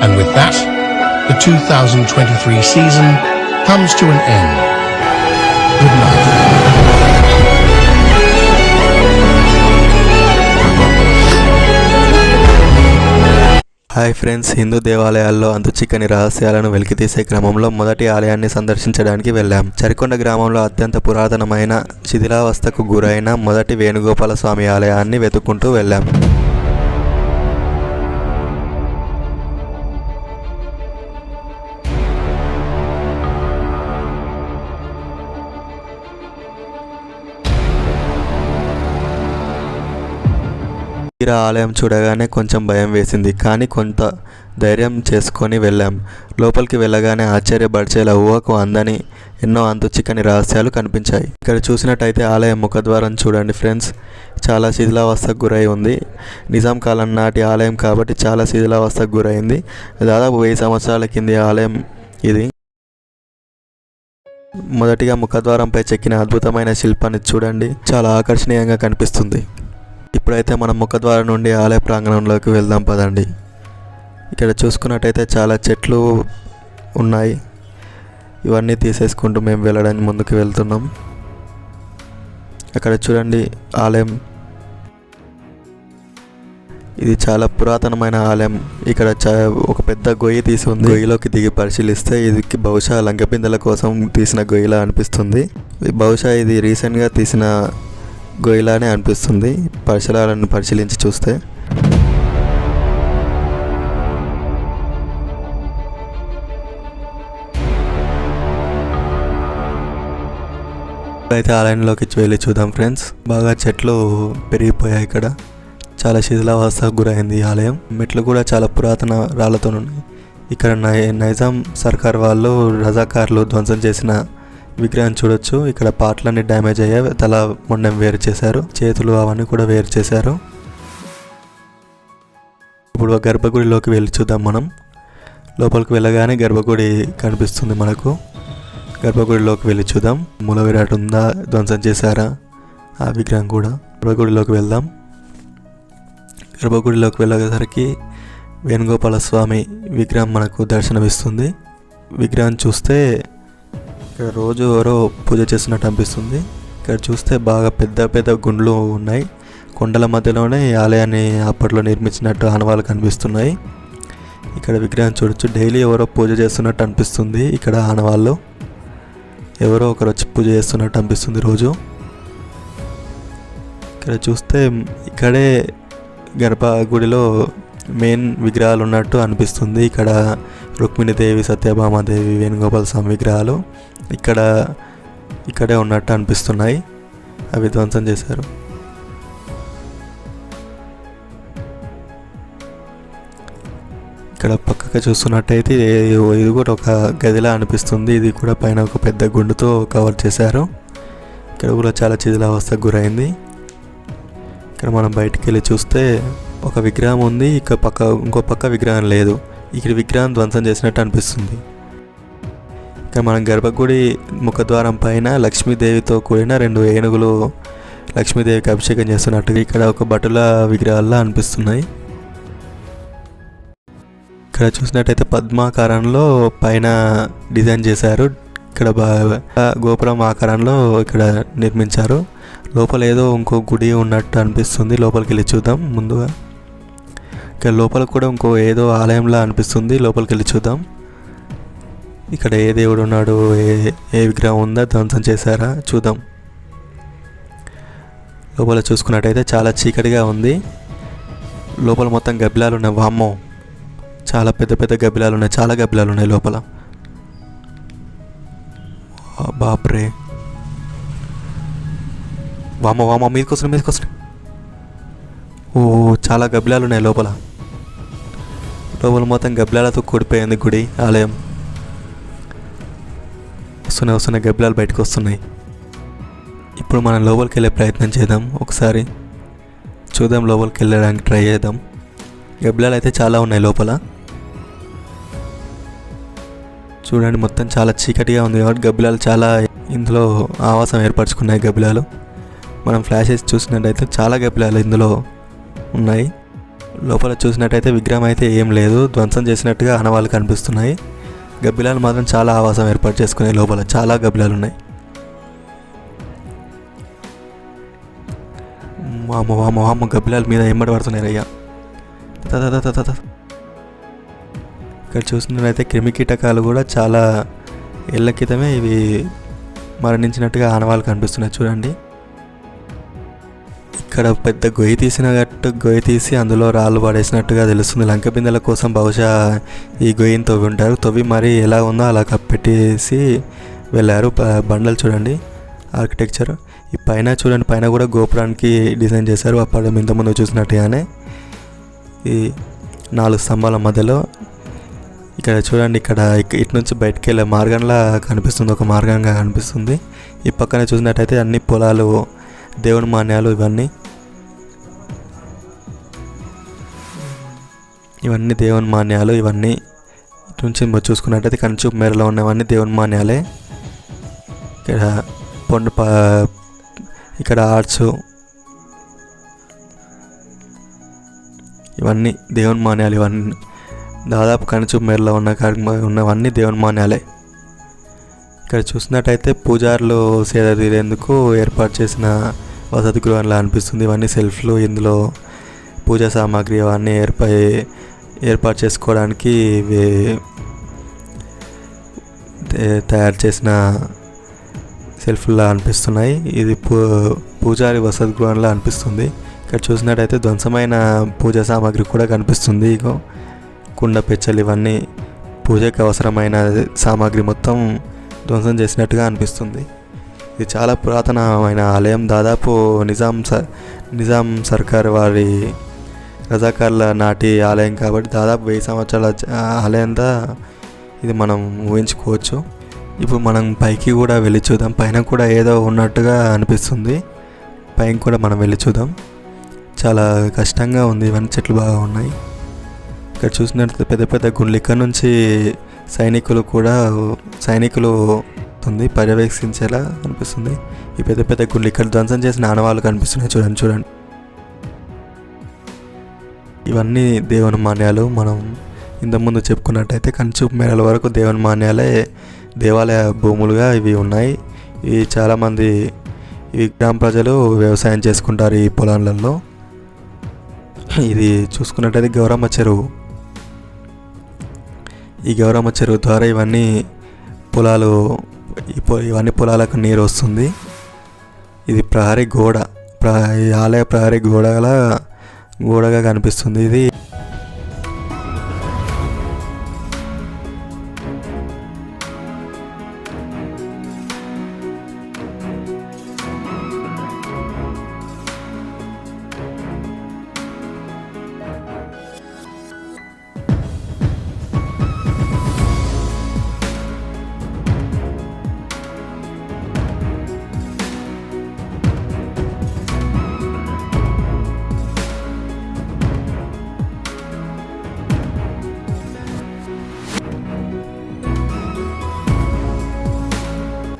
And with that, the 2023 season comes to an end. Good night. Hi friends, Hindu దేవాలయాల్లో అంతుచిక్కని రహస్యాలను వెలికితీసే క్రమంలో మొదటి ఆలయాన్ని సందర్శించడానికి వెళ్ళాం. చరికొండ గ్రామంలో అత్యంత పురాతనమైన శిథిలావస్థకు గురైన మొదటి వేణుగోపాల స్వామి ఆలయాన్ని వెతుక్కుంటూ వెళ్ళాం. తీరా ఆలయం చూడగానే కొంచెం భయం వేసింది, కానీ కొంత ధైర్యం చేసుకొని వెళ్ళాం. లోపలికి వెళ్ళగానే ఆశ్చర్యపరిచేలా ఊహకు అందని ఎన్నో అంతుచిక్కని రహస్యాలు కనిపించాయి. ఇక్కడ చూసినట్టయితే ఆలయం ముఖద్వారం చూడండి ఫ్రెండ్స్, చాలా శిథిలావస్థకు గురై ఉంది. నిజాం కాలం నాటి ఆలయం కాబట్టి చాలా శిథిలావస్థకు గురైంది. దాదాపు 1000 సంవత్సరాల కింది ఆలయం ఇది. మొదటిగా ముఖద్వారంపై చెక్కిన అద్భుతమైన శిల్పాన్ని చూడండి, చాలా ఆకర్షణీయంగా కనిపిస్తుంది. ఇప్పుడైతే మనం ముఖద్వారం నుండి ఆలయ ప్రాంగణంలోకి వెళ్దాం పదండి. ఇక్కడ చూసుకున్నట్టయితే చాలా చెట్లు ఉన్నాయి. ఇవన్నీ తీసేసుకుంటూ మేము వెళ్ళడానికి ముందుకు వెళ్తున్నాం. అక్కడ చూడండి ఆలయం, ఇది చాలా పురాతనమైన ఆలయం. ఇక్కడ ఒక పెద్ద గొయ్యి తీసి ఉంది. గొయ్యిలోకి దిగి పరిశీలిస్తే ఇది బహుశా లంకెబిందెల కోసం తీసిన గొయ్యిలా అనిపిస్తుంది. బహుశా ఇది రీసెంట్గా తీసిన గొయ్యిలానే అనిపిస్తుంది పరిసరాలను పరిశీలించి చూస్తే. అయితే ఆలయంలోకి వెళ్ళి చూద్దాం ఫ్రెండ్స్. బాగా చెట్లు పెరిగిపోయాయి. ఇక్కడ చాలా శిథిలావస్థకు గురైంది ఈ ఆలయం. మెట్లు కూడా చాలా పురాతన రాళ్లతో ఉన్నాయి. ఇక్కడ నైజాం సర్కార్ వాళ్ళు రజాకార్లు ధ్వంసం చేసిన విగ్రహం చూడొచ్చు. ఇక్కడ పార్ట్లన్నీ డ్యామేజ్ అయ్యాయి. తల మొండెం వేరు చేశారు, చేతులు అవన్నీ కూడా వేరు చేశారు. ఇప్పుడు గర్భగుడిలోకి వెళ్ళి చూద్దాం మనం. లోపలికి వెళ్ళగానే గర్భగుడి కనిపిస్తుంది మనకు. గర్భగుడిలోకి వెళ్ళి చూద్దాం. మూల విరాట్ ఉందా, ధ్వంసం చేశారా ఆ విగ్రహం కూడా. గర్భగుడిలోకి వెళ్దాం. గర్భగుడిలోకి వెళ్ళేసరికి వేణుగోపాల స్వామి విగ్రహం మనకు దర్శనమిస్తుంది. విగ్రహం చూస్తే ఇక్కడ రోజు ఎవరో పూజ చేస్తున్నట్టు అనిపిస్తుంది. ఇక్కడ చూస్తే బాగా పెద్ద పెద్ద గుండ్లు ఉన్నాయి. కొండల మధ్యలోనే ఈ ఆలయాన్ని అప్పట్లో నిర్మించినట్టు ఆనవాళ్ళు కనిపిస్తున్నాయి. ఇక్కడ విగ్రహం చూడొచ్చు. డైలీ ఎవరో పూజ చేస్తున్నట్టు అనిపిస్తుంది. ఇక్కడ ఆనవాళ్ళు ఎవరో ఒకరు వచ్చి పూజ చేస్తున్నట్టు అనిపిస్తుంది రోజు. ఇక్కడ చూస్తే ఇక్కడే గర్భగుడిలో మెయిన్ విగ్రహాలు ఉన్నట్టు అనిపిస్తుంది. ఇక్కడ రుక్మిణీదేవి, సత్యభామాదేవి, వేణుగోపాల స్వామి విగ్రహాలు ఇక్కడే ఉన్నట్టు అనిపిస్తున్నాయి. అవి ధ్వంసం చేశారు. ఇక్కడ పక్కగా చూస్తున్నట్టయితే ఇది కూడా ఒక గదిలా అనిపిస్తుంది. ఇది కూడా పైన ఒక పెద్ద గుండుతో కవర్ చేశారు. ఇక్కడ కూడా చాలా శిథిలావస్థకు గురైంది. ఇక్కడ మనం బయటికి వెళ్ళి చూస్తే ఒక విగ్రహం ఉంది. ఇంకో పక్క విగ్రహం లేదు. ఇక్కడ విగ్రహం ధ్వంసం చేసినట్టు అనిపిస్తుంది. ఇక్కడ మనం గర్భగుడి ముఖద్వారం పైన లక్ష్మీదేవితో కూడిన 2 ఏనుగులు లక్ష్మీదేవికి అభిషేకం చేస్తున్నట్టుగా ఇక్కడ ఒక భటుల విగ్రహాల్లో అనిపిస్తున్నాయి. ఇక్కడ చూసినట్టయితే పద్మాకారంలో పైన డిజైన్ చేశారు. ఇక్కడ గోపురం ఆకారంలో ఇక్కడ నిర్మించారు. లోపల ఏదో ఇంకో గుడి ఉన్నట్టు అనిపిస్తుంది. లోపలికి వెళ్ళి చూద్దాం ముందుగా. ఇక్కడ లోపల కూడా ఇంకో ఏదో ఆలయంలా అనిపిస్తుంది. లోపలికి వెళ్ళి చూద్దాం. ఇక్కడ ఏ దేవుడు ఉన్నాడు, ఏ విగ్రహం ఉందా, ధ్వంసం చేశారా చూద్దాం. లోపల చూసుకున్నట్టయితే చాలా చీకటిగా ఉంది. లోపల మొత్తం గబ్బిలాలు ఉన్నాయి. వామ్మో, చాలా పెద్ద పెద్ద గబ్బిలాలు ఉన్నాయి. చాలా గబ్బిలాలు ఉన్నాయి లోపల. బాప్రే, వామ్మో మీదకి వస్తున్నాయి. ఓ, చాలా గబ్బిలాలు ఉన్నాయి లోపల. మొత్తం గబ్బిలాలతో కూడిపోయింది గుడి, ఆలయం. వస్తున్నాయి గబ్బిలాలు బయటకు వస్తున్నాయి. ఇప్పుడు మనం లోపలికి వెళ్ళే ప్రయత్నం చేద్దాం. ఒకసారి చూద్దాం, లోపలికి వెళ్ళడానికి ట్రై చేద్దాం. గబ్బిలాలు అయితే చాలా ఉన్నాయి లోపల. చూడండి, మొత్తం చాలా చీకటిగా ఉంది కాబట్టి గబ్బిలాలు చాలా ఇందులో ఆవాసం ఏర్పరచుకున్నాయి. గబ్బిలాలు మనం ఫ్లాష్ వేసి చూసినట్టయితే చాలా గబ్బిలాలు ఇందులో ఉన్నాయి. లోపల చూసినట్టయితే విగ్రహం అయితే ఏం లేదు, ధ్వంసం చేసినట్టుగా ఆనవాళ్ళు కనిపిస్తున్నాయి. గబ్బిలాలు మాత్రం చాలా ఆవాసం ఏర్పాటు చేసుకునే లోపల చాలా గబ్బిలాలు ఉన్నాయి. వామ వామ వామ గబ్బిలాల మీద ఎమ్మడి పడుతున్నాయి అయ్యా. ఇక్కడ చూసినట్లయితే క్రిమికీటకాలు కూడా చాలా ఏళ్ళ క్రితమే ఇవి మరణించినట్టుగా ఆనవాళ్ళు కనిపిస్తున్నాయి చూడండి. ఇక్కడ పెద్ద గొయ్యి తీసి అందులో రాళ్ళు పడేసినట్టుగా తెలుస్తుంది. లంక బిందెల కోసం బహుశా ఈ గొయ్యిని తవ్వి ఉంటారు. తవ్వి మరీ ఎలా ఉందో అలా కప్పెట్టేసి వెళ్ళారు. బండలు చూడండి ఆర్కిటెక్చర్. ఈ పైన చూడండి, పైన కూడా గోపురానికి డిజైన్ చేశారు. అప్పుడు ఇంతకుముందు చూసినట్టుగానే ఈ 4 స్తంభాల మధ్యలో. ఇక్కడ చూడండి, ఇక్కడ ఇటు నుంచి బయటకు వెళ్ళే మార్గంలా కనిపిస్తుంది, ఒక మార్గంగా కనిపిస్తుంది. ఈ పక్కన చూసినట్టయితే అన్ని పొలాలు, దేవుని మాన్యాలు, ఇవన్నీ దేవుని మాన్యాలు. ఇవన్నీ ఇటు నుంచి చూసుకున్నట్టయితే కనుచూపు మేరలో ఉన్నవన్నీ దేవుని మాన్యాలే. ఇక్కడ ఆర్ట్స్, ఇవన్నీ దేవుని మాన్యాలు. ఇవన్నీ దాదాపు కనుచూపు మేరలో ఉన్నవన్నీ దేవుని మాన్యాలే. ఇక్కడ చూసినట్టయితే పూజారులు సేద తీరేందుకు ఏర్పాటు చేసిన వసతి గృహంలా అనిపిస్తుంది. ఇవన్నీ సెల్ఫ్లు, ఇందులో పూజా సామాగ్రి అవన్నీ ఏర్పాటు చేసుకోవడానికి తయారు చేసిన సెల్ఫ్లా అనిపిస్తున్నాయి. ఇది పూజారి వసతి గృహంలా అనిపిస్తుంది. ఇక్కడ చూసినట్టయితే ధ్వంసమైన పూజా సామాగ్రి కూడా కనిపిస్తుంది. ఇగో కుండ, పెచ్చలు, ఇవన్నీ పూజకి అవసరమైన సామాగ్రి మొత్తం ధ్వంసం చేసినట్టుగా అనిపిస్తుంది. ఇది చాలా పురాతనమైన ఆలయం. దాదాపు నిజాం సర్కార్ వారి రజాకార్ల నాటి ఆలయం కాబట్టి దాదాపు 1000 సంవత్సరాల ఆలయంతా ఇది మనం ఊహించుకోవచ్చు. ఇప్పుడు మనం పైకి కూడా వెళ్ళి చూద్దాం. పైన కూడా ఏదో ఉన్నట్టుగా అనిపిస్తుంది. పైకి కూడా మనం వెళ్ళి చూద్దాం. చాలా కష్టంగా ఉంది, ఇవన్నీ చెట్లు బాగా ఉన్నాయి. ఇక్కడ చూసినట్లయితే పెద్ద పెద్ద గుండ్లు, ఇక్కడ నుంచి సైనికులు పర్యవేక్షించేలా అనిపిస్తుంది. ఈ పెద్ద పెద్ద గుండ్లు ఇక్కడ ధ్వంసం చేసిన ఆనవాళ్ళు కనిపిస్తున్నాయి చూడండి. ఇవన్నీ దేవుని మాన్యాలు. మనం ఇంతకుముందు చెప్పుకున్నట్టయితే కనుచూపు మేరల వరకు దేవుని మాన్యాలే దేవాలయ భూములుగా ఇవి ఉన్నాయి. ఇవి చాలామంది ఈ గ్రామ ప్రజలు వ్యవసాయం చేసుకుంటారు ఈ పొలాలలో. ఇది చూసుకున్నట్టయితే గౌరమ్మ చెరువు. ఈ గౌరమ్మ చెరువు ద్వారా ఇవన్నీ పొలాలకు నీరు వస్తుంది. ఇది ప్రహరీ గోడ, ఈ ఆలయ ప్రహరీ గోడగా కనిపిస్తుంది. ఇది